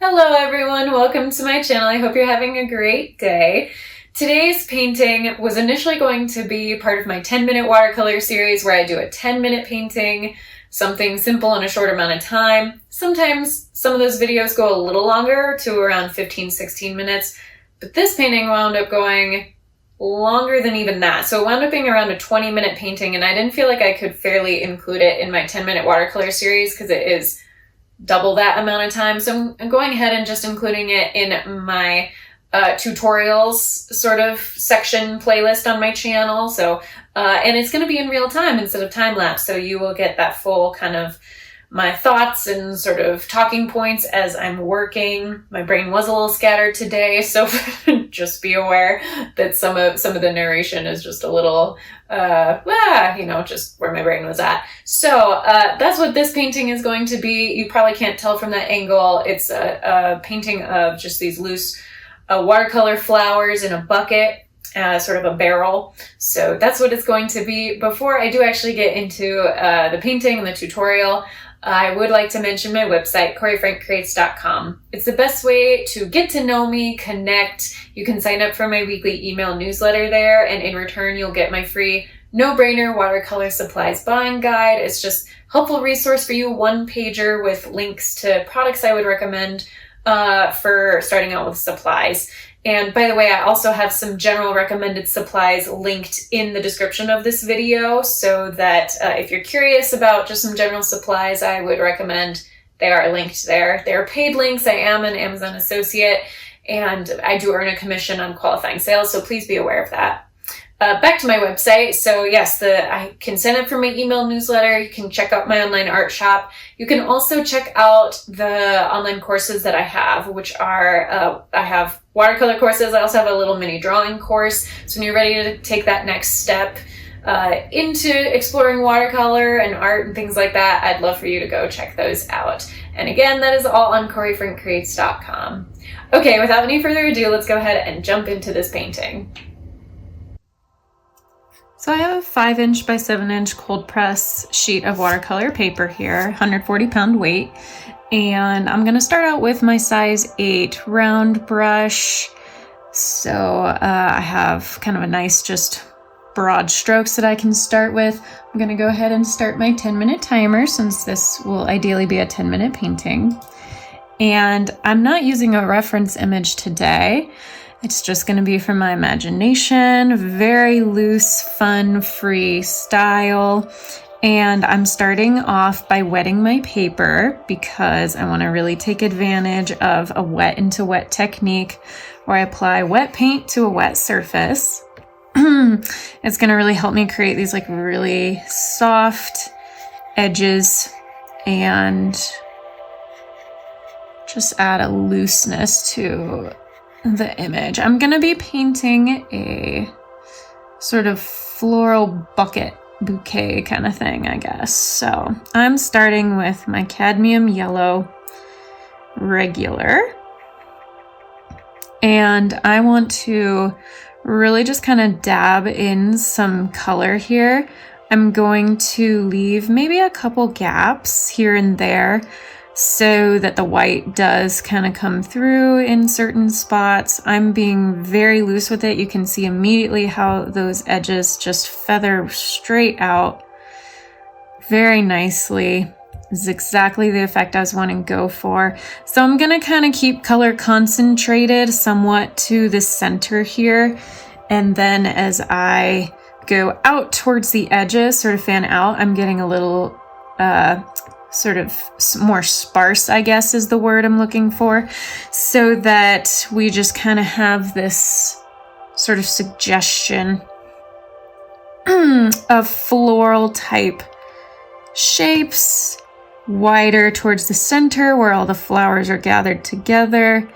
Hello everyone, welcome to my channel. I hope you're having a great day. Today's painting was initially going to be part of my 10-minute watercolor series where I do a 10-minute painting, something simple in a short amount of time. Sometimes some of those videos go a little longer to around 15-16 minutes, but this painting wound up going longer than even that. So it wound up being around a 20-minute painting, and I didn't feel like I could fairly include it in my 10-minute watercolor series because it is double that amount of time. So I'm going ahead and just including it in my tutorials sort of section playlist on my channel. So, and it's going to be in real time instead of time lapse. So you will get that full kind of my thoughts and sort of talking points as I'm working. My brain was a little scattered today, so just be aware that some of the narration is just a little, just where my brain was at. So that's what this painting is going to be. You probably can't tell from that angle. It's a painting of just these loose watercolor flowers in a bucket. Sort of a barrel. So that's what it's going to be. Before I do actually get into the painting and the tutorial, I would like to mention my website, CoreyFrankCreates.com. It's the best way to get to know me, connect. You can sign up for my weekly email newsletter there, and in return, you'll get my free no-brainer watercolor supplies buying guide. It's just a helpful resource for you, one-pager with links to products I would recommend for starting out with supplies. And by the way, I also have some general recommended supplies linked in the description of this video, so that if you're curious about just some general supplies, I would recommend they are linked there. They are paid links. I am an Amazon associate, and I do earn a commission on qualifying sales, so please be aware of that. Back to my website. So yes, I can sign up for my email newsletter. You can check out my online art shop. You can also check out the online courses that I have, which are, I have watercolor courses. I also have a little mini drawing course. So when you're ready to take that next step into exploring watercolor and art and things like that, I'd love for you to go check those out. And again, that is all on CoreyFrankCreates.com. Okay, without any further ado, let's go ahead and jump into this painting. So I have a 5" by 7" cold press sheet of watercolor paper here, 140 pound weight. And I'm gonna start out with my size 8 round brush. So I have kind of a nice, just broad strokes that I can start with. I'm gonna go ahead and start my 10-minute timer, since this will ideally be a 10-minute painting. And I'm not using a reference image today. It's just going to be from my imagination, very loose, fun, free style. And I'm starting off by wetting my paper because I want to really take advantage of a wet into wet technique where I apply wet paint to a wet surface. It's going to really help me create these like really soft edges and just add a looseness to the image. I'm gonna be painting a sort of floral bucket bouquet kind of thing, I guess. So I'm starting with my cadmium yellow regular, and I want to really just kind of dab in some color here. I'm going to leave maybe a couple gaps here and there so that the white does kind of come through in certain spots. I'm being very loose with it. You can see immediately how those edges just feather straight out very nicely. This is exactly the effect I was wanting to go for. So I'm gonna kind of keep color concentrated somewhat to the center here. And then as I go out towards the edges, sort of fan out, I'm getting a little, sort of more sparse, I guess is the word I'm looking for, so that we just kind of have this sort of suggestion of floral type shapes, wider towards the center where all the flowers are gathered together,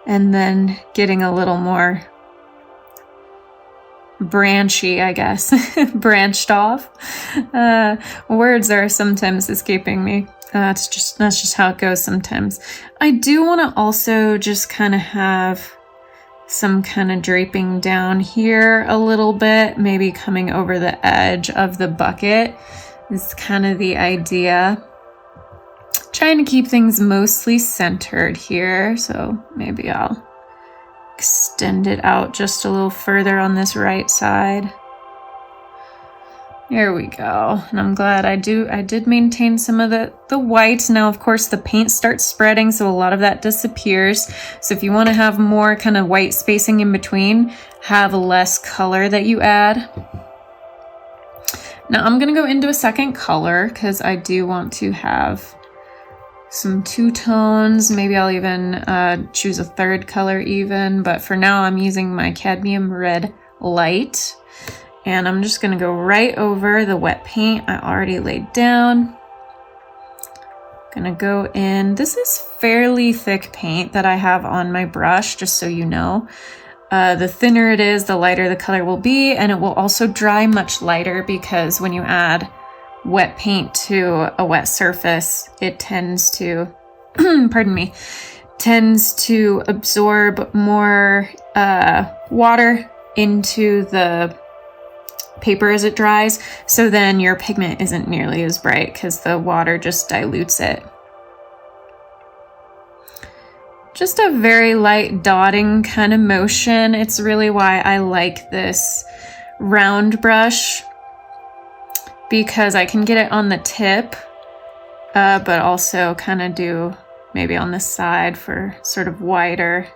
and then getting a little more branchy, I guess, branched off. Words are sometimes escaping me. That's just how it goes sometimes. I do want to also just kind of have some kind of draping down here a little bit, maybe coming over the edge of the bucket is kind of the idea. Trying to keep things mostly centered here, so maybe I'll extend it out just a little further on this right side. There we go. And I'm glad I did maintain some of the whites. Now, of course, the paint starts spreading, so a lot of that disappears. So if you want to have more kind of white spacing in between, have less color that you add. Now I'm going to go into a second color because I do want to have some two tones. Maybe I'll even choose a third color even, but for now I'm using my cadmium red light. And I'm just gonna go right over the wet paint I already laid down. Gonna go in, this is fairly thick paint that I have on my brush, just so you know. The thinner it is, the lighter the color will be, and it will also dry much lighter because when you add wet paint to a wet surface, it tends to, pardon me, tends to absorb more water into the paper as it dries, so then your pigment isn't nearly as bright because the water just dilutes it. Just a very light dotting kind of motion. It's really why I like this round brush, because I can get it on the tip, but also kind of do maybe on the side for sort of wider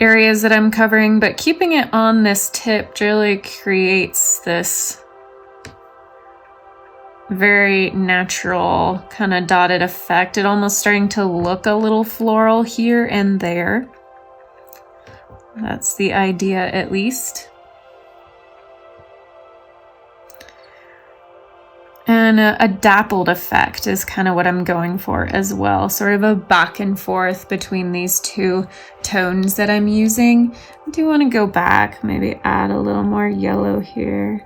areas that I'm covering, but keeping it on this tip really creates this very natural kind of dotted effect. It almost starting to look a little floral here and there. That's the idea, at least. And a dappled effect is kind of what I'm going for as well. Sort of a back and forth between these two tones that I'm using. I do want to go back, maybe add a little more yellow here.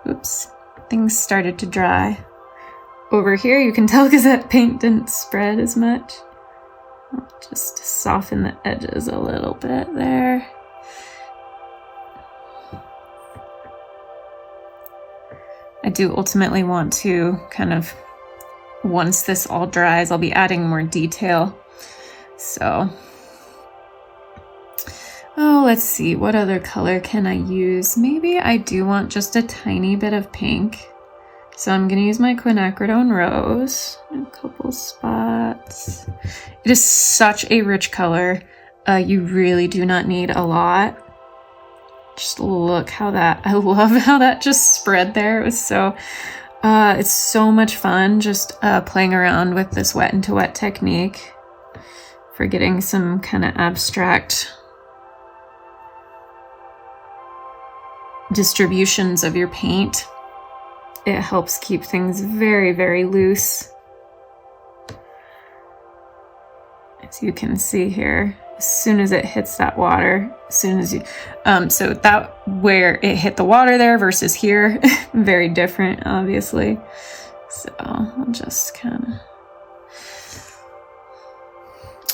Oops, things started to dry. Over here, you can tell because that paint didn't spread as much. I'll just soften the edges a little bit there. I do ultimately want to kind of, once this all dries, I'll be adding more detail. So, oh, let's see, what other color can I use? Maybe I do want just a tiny bit of pink. So I'm gonna use my quinacridone rose in a couple spots. It is such a rich color. You really do not need a lot. Just look how that, I love how that just spread there. It was so, it's so much fun just playing around with this wet into wet technique for getting some kind of abstract distributions of your paint. It helps keep things very, very loose. As you can see here, as soon as it hits that water, as soon as you, so that where it hit the water there versus here, very different, obviously. So I'll just kind of,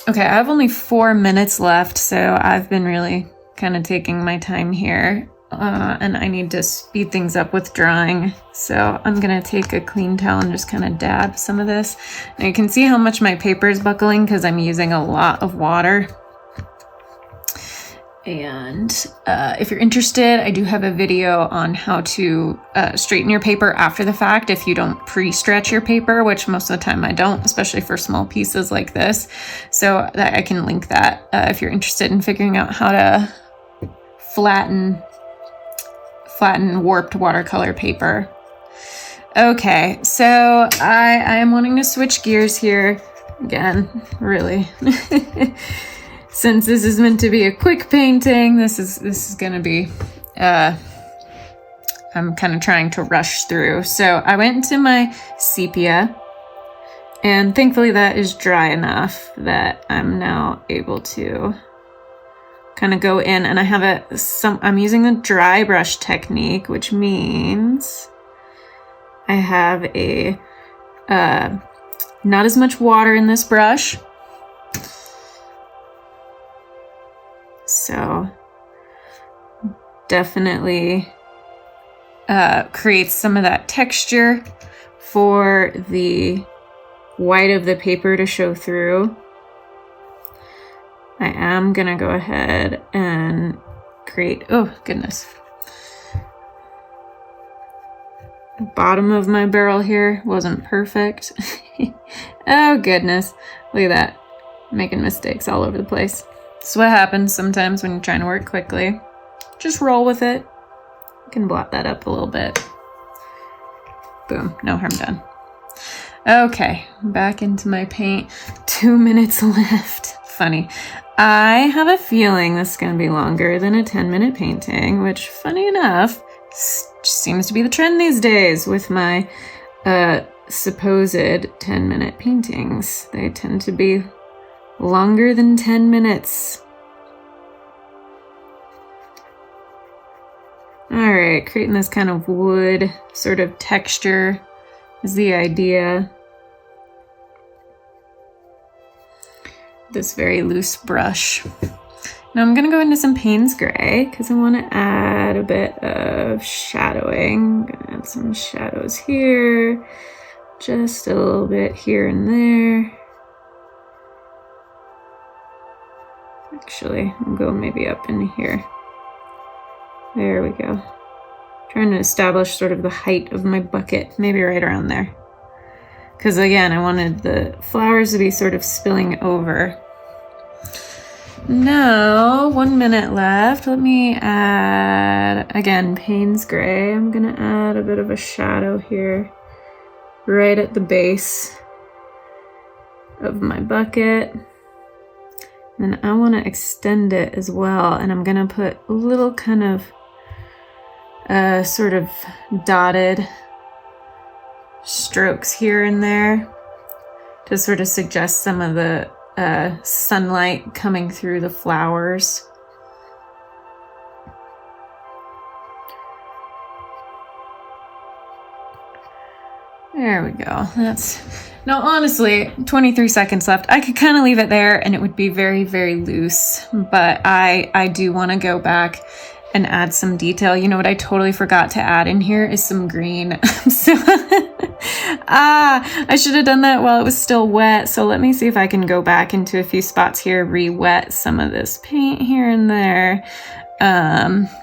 okay, I have only 4 minutes left, so I've been really kind of taking my time here. And I need to speed things up with drying. So I'm gonna take a clean towel and just kind of dab some of this. Now you can see how much my paper is buckling because I'm using a lot of water. And if you're interested, I do have a video on how to straighten your paper after the fact if you don't pre-stretch your paper, which most of the time I don't, especially for small pieces like this. So that I can link that if you're interested in figuring out how to flatten warped watercolor paper. Okay, so I am wanting to switch gears here again, really. Since this is meant to be a quick painting, this is gonna be I'm kind of trying to rush through. So I went into my sepia, and thankfully that is dry enough that I'm now able to kind of go in, and I have I'm using the dry brush technique, which means I have a not as much water in this brush. So definitely creates some of that texture for the white of the paper to show through. I am gonna go ahead and create, oh goodness. The bottom of my barrel here wasn't perfect. Oh goodness, look at that. Making mistakes all over the place. This is what happens sometimes when you're trying to work quickly. Just roll with it. You can blot that up a little bit. Boom, no harm done. Okay, back into my paint. 2 minutes left. Funny. I have a feeling this is going to be longer than a 10-minute painting, which, funny enough, seems to be the trend these days with my supposed 10-minute paintings. They tend to be longer than 10 minutes. All right, creating this kind of wood sort of texture is the idea. This very loose brush. Now I'm gonna go into some Payne's Gray because I want to add a bit of shadowing. I'm gonna add some shadows here, just a little bit here and there. Actually, I'll go maybe up in here. There we go. Trying to establish sort of the height of my bucket, maybe right around there. Because again, I wanted the flowers to be sort of spilling over. Now, 1 minute left. Let me add, again, Payne's Gray. I'm gonna add a bit of a shadow here, right at the base of my bucket. And I want to extend it as well, and I'm gonna put a little kind of sort of dotted strokes here and there to sort of suggest some of the sunlight coming through the flowers. There we go. That's now honestly 23 seconds left. I could kind of leave it there and it would be very, very loose, but I do want to go back and add some detail. You know what I totally forgot to add in here is some green. So I should have done that while it was still wet. So let me see if I can go back into a few spots here, re-wet some of this paint here and there.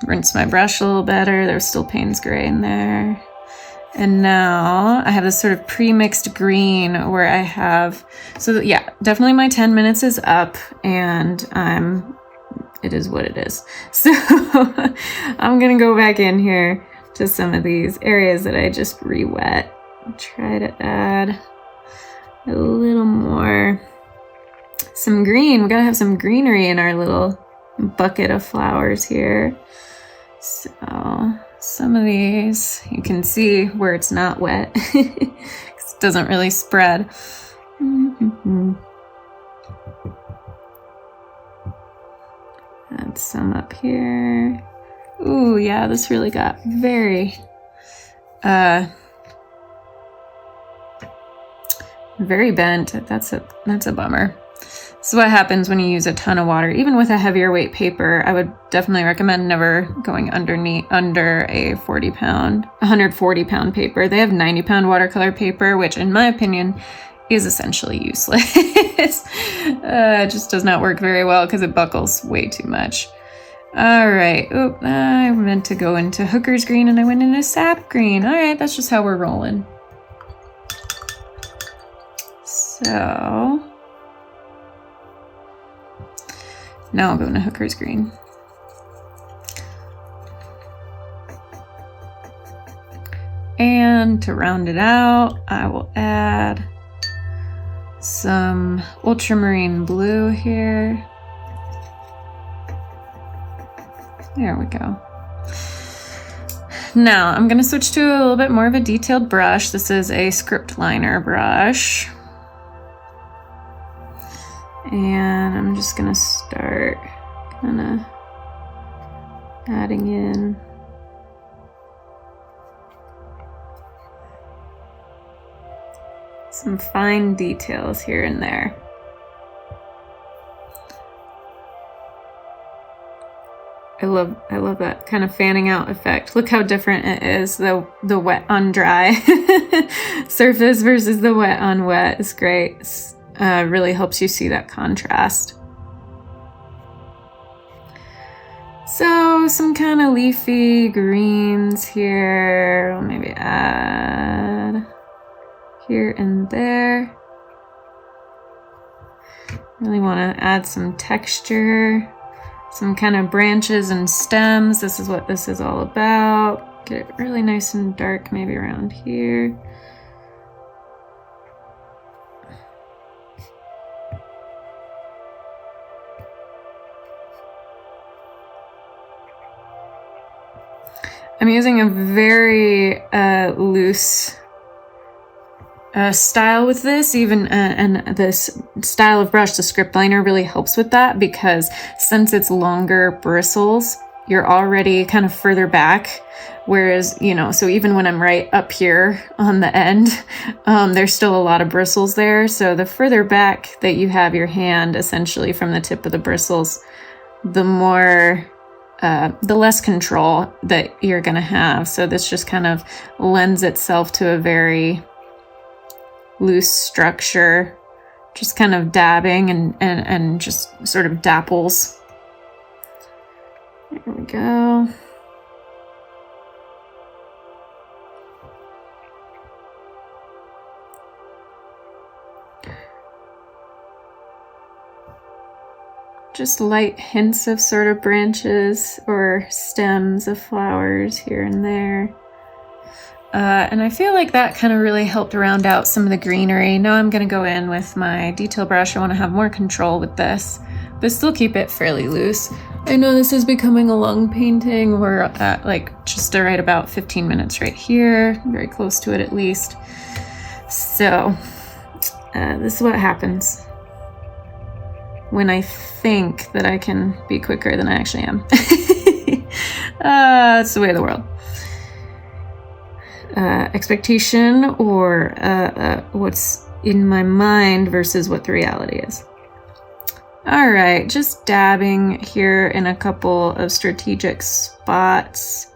Rinse my brush a little better. There's still Payne's Gray in there. And now I have this sort of pre-mixed green where I have, so yeah, definitely my 10 minutes is up and it is what it is. So I'm gonna go back in here to some of these areas that I just re-wet. Try to add a little more, some green. We gotta have some greenery in our little bucket of flowers here. So some of these, you can see where it's not wet because it doesn't really spread. Add some up here. Ooh, yeah, this really got very, very bent. That's a bummer. This is what happens when you use a ton of water. Even with a heavier weight paper, I would definitely recommend never going under a 140 pound paper. They have 90 pound watercolor paper, which in my opinion is essentially useless. It just does not work very well because it buckles way too much. All right, oop, I meant to go into Hooker's Green and I went into Sap Green. All right, that's just how we're rolling. So now I'll go into Hooker's Green. And to round it out, I will add some ultramarine blue here. There we go. Now I'm going to switch to a little bit more of a detailed brush. This is a script liner brush. And I'm just going to start kind of adding in some fine details here and there. I love that kind of fanning out effect. Look how different it is, the wet on dry surface versus the wet on wet. It's great. It's, really helps you see that contrast. So some kind of leafy greens here. I'll maybe add here and there. Really want to add some texture, some kind of branches and stems. This is what this is all about. Get it really nice and dark, maybe around here. I'm using a very loose style with this, and this style of brush, the script liner, really helps with that, because since it's longer bristles, you're already kind of further back. Whereas, you know, so even when I'm right up here on the end, there's still a lot of bristles there. So the further back that you have your hand, essentially from the tip of the bristles, the more the less control that you're gonna have. So this just kind of lends itself to a very loose structure, just kind of dabbing and just sort of dapples. There we go. Just light hints of sort of branches or stems of flowers here and there. And I feel like that kind of really helped round out some of the greenery. Now I'm going to go in with my detail brush. I want to have more control with this, but still keep it fairly loose. I know this is becoming a long painting. We're at like just right about 15 minutes right here, very close to it at least. So this is what happens when I think that I can be quicker than I actually am. It's the way of the world. Expectation or what's in my mind versus what the reality is. All right, just dabbing here in a couple of strategic spots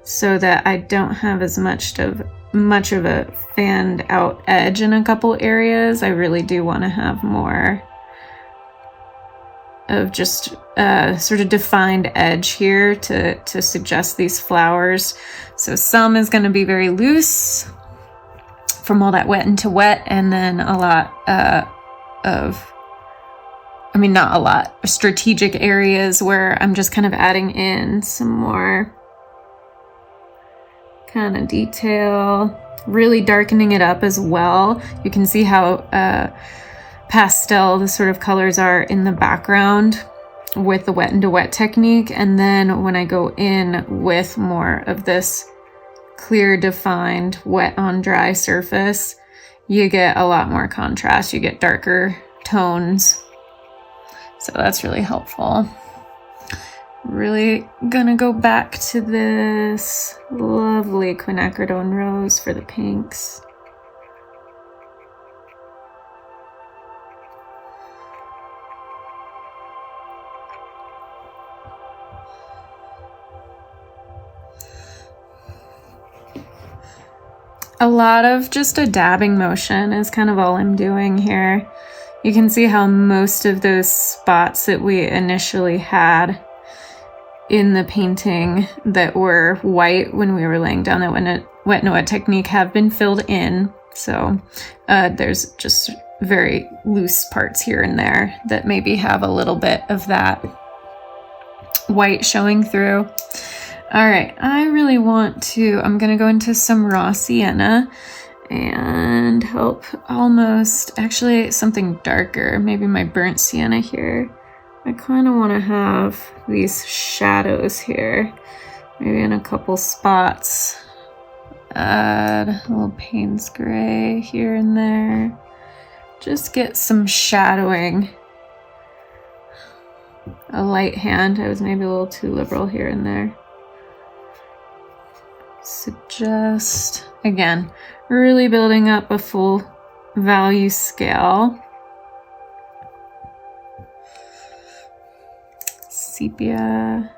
so that I don't have as much of a fanned out edge in a couple areas. I really do want to have more of just sort of defined edge here to suggest these flowers. So some is going to be very loose from all that wet into wet, and then a lot not a lot, strategic areas where I'm just kind of adding in some more kind of detail, really darkening it up as well. You can see how pastel the sort of colors are in the background with the wet into wet technique, and then when I go in with more of this clear defined wet on dry surface, you get a lot more contrast, you get darker tones, so that's really helpful. Really gonna go back to this lovely quinacridone rose for the pinks. A lot of just a dabbing motion is kind of all I'm doing here. You can see how most of those spots that we initially had in the painting that were white when we were laying down that wet and wet technique have been filled in. So there's just very loose parts here and there that maybe have a little bit of that white showing through. All right, I really want to, I'm gonna go into some raw sienna and help almost, actually something darker, maybe my burnt sienna here. I kind of want to have these shadows here, maybe in a couple spots. Add a little Payne's gray here and there. Just get some shadowing. A light hand, I was maybe a little too liberal here and there. Suggest, again, really building up a full value scale. Sepia.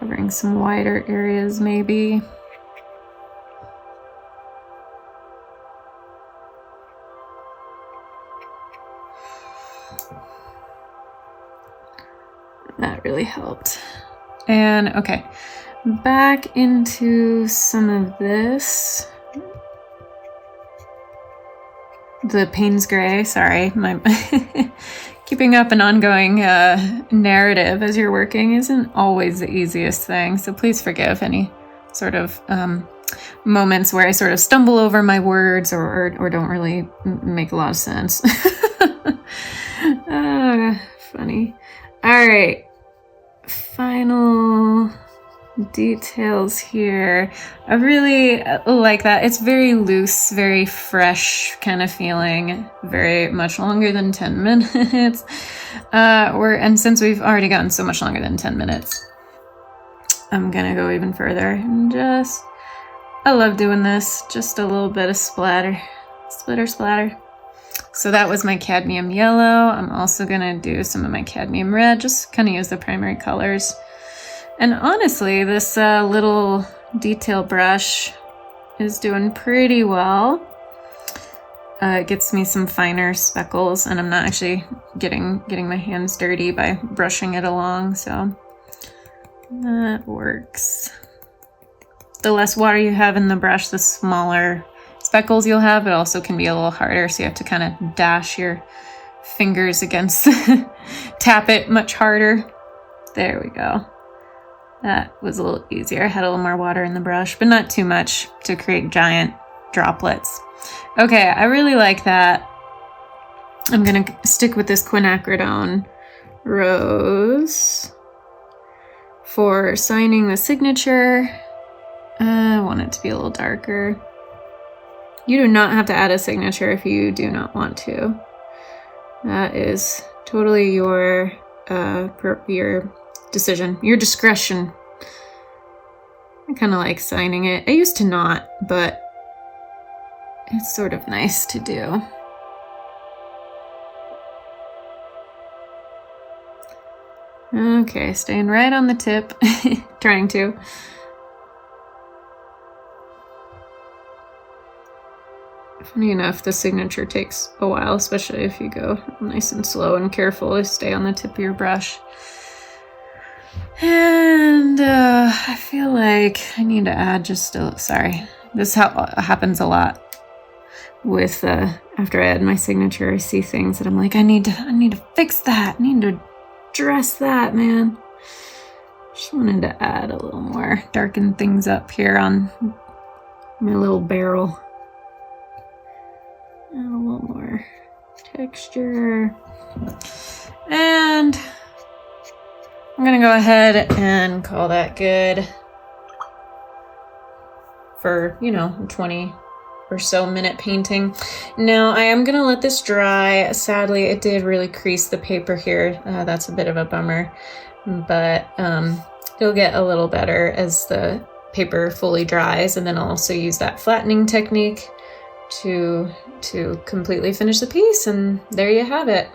Covering some wider areas maybe. That really helped. And okay, back into some of this. The Payne's Gray, sorry. My keeping up an ongoing narrative as you're working isn't always the easiest thing, so please forgive any sort of moments where I sort of stumble over my words or don't really make a lot of sense. Funny. All right, final details here. I really like that. It's very loose, very fresh kind of feeling, very much longer than 10 minutes. And since we've already gotten so much longer than 10 minutes, I'm gonna go even further and I love doing this. Just a little bit of splatter. So that was my cadmium yellow. I'm also gonna do some of my cadmium red, just kind of use the primary colors. And honestly, this little detail brush is doing pretty well. It gets me some finer speckles, and I'm not actually getting my hands dirty by brushing it along, so that works. The less water you have in the brush, the smaller speckles you'll have. It also can be a little harder, so you have to kind of dash your fingers against, tap it much harder. There we go. That was a little easier. I had a little more water in the brush, but not too much to create giant droplets. Okay, I really like that. I'm gonna stick with this quinacridone rose for signing the signature. I want it to be a little darker. You do not have to add a signature if you do not want to. That is totally your decision, your discretion. I kind of like signing it. I used to not, but it's sort of nice to do. Okay, staying right on the tip, trying to. Funny enough, the signature takes a while, especially if you go nice and slow and careful to stay on the tip of your brush. And I feel like I need to add just a, sorry, this happens a lot with, after I add my signature, I see things that I'm like, I need to fix that, I need to address that, man. Just wanted to add a little more, darken things up here on my little barrel. Add a little more texture. And I'm gonna go ahead and call that good for, 20 or so minute painting. Now I am gonna let this dry. Sadly, it did really crease the paper here. That's a bit of a bummer, but it'll get a little better as the paper fully dries, and then I'll also use that flattening technique to completely finish the piece, and there you have it.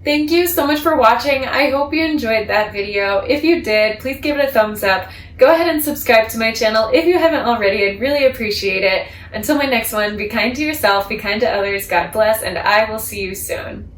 Thank you so much for watching. I hope you enjoyed that video. If you did, please give it a thumbs up. Go ahead and subscribe to my channel if you haven't already. I'd really appreciate it. Until my next one, be kind to yourself, be kind to others, God bless, and I will see you soon.